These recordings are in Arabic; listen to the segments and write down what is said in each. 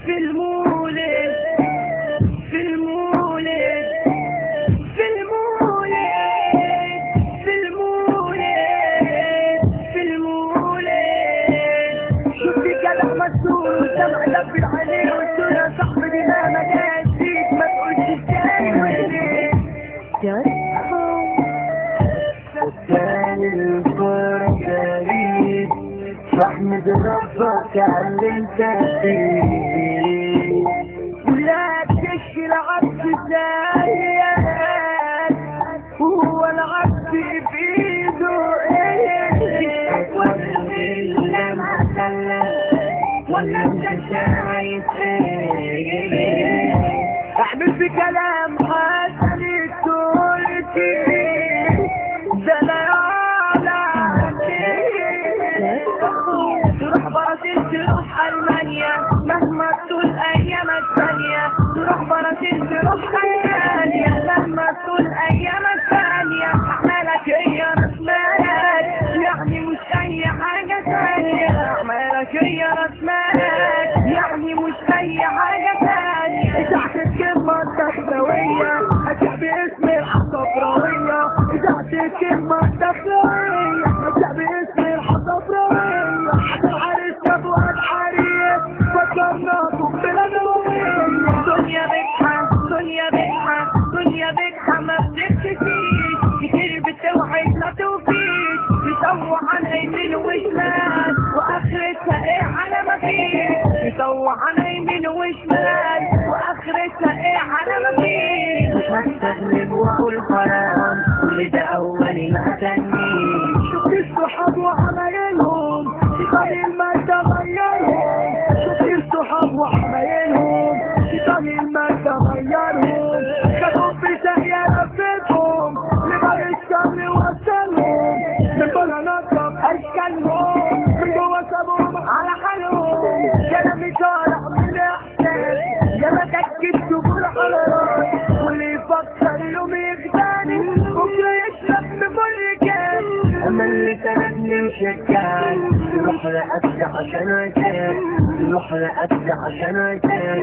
في المولد في المولد في المولد في المولد في المولد شفت جدع مسؤول والدمع لبت عليه قلت له يا صاحبي دي مهما جات فيك ما تقولش ازاي وليه الثاني الفرق فاحمد ربك على اللي انت فيه ولا تشكي العبد زيك وهو العبد بإيده ولا انت شايف ايه احمل في كلام حسن التركي ده لا تروح برازيل تروح ألمانيا مهما طول أيامك ثانية تروح برازيل تروح ألمانيا مهما طول أيامك ثانية أعمالك هي رسمالك يعني مش أي حاجة ثانية أعمالك هي رسمالك يعني مش أي حاجة ثانية تحت الكلمة التحتوية أتع باسم الحصفراوية تحت الكلمة التحتوية أتع باسم الحصفراوية دنيا بجحة دنيا بجحة دنيا بجحة ما بتكتفيش كتير بتوعد لا توفيش بيسوح عن يمين وشمال واخرتها ايه على ما فيش بيسوح عن يمين وشمال واخرتها ايه على ما فيش مش هستغرب واقول حرام كل ده اولي ما تنيش شوف الصحاب وعمايلهم قليل ما تغيرهم شوف الصحاب وعمايلهم قليل ما تغيرهم خدوا في سهية لفتهم لبر الشر وصلهم من بره نظف اشكالهم من جوه سابهم على حالهم كلامي طالع من الاحساس يا ما تكتب تقول حرام واللي يفكر يوم يخدعني بكره يشرب بكل كاس اما اللي تردني وشكاك تروح لأبدع عشان عشان تروح لأبدع عشان عشان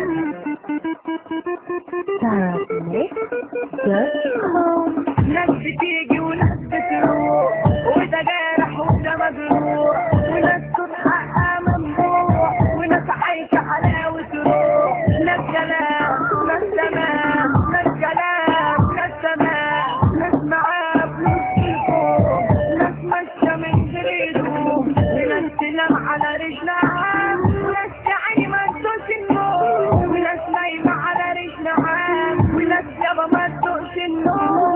ناس بتيجي وناس بتروح وده جارح وده مجروح وناس تتحقق ممنوع وناس عايشة حلاوة روح ناس كلام ناس تمام ناس كلام ناس تمام ناس معاه فلوس الفوق ناس ماشية من جريدهم وناس تنام على رجلها وناس تعي ما تدوش النوم وناس نايمة على رجلها وناس يابا ما تدوش النوم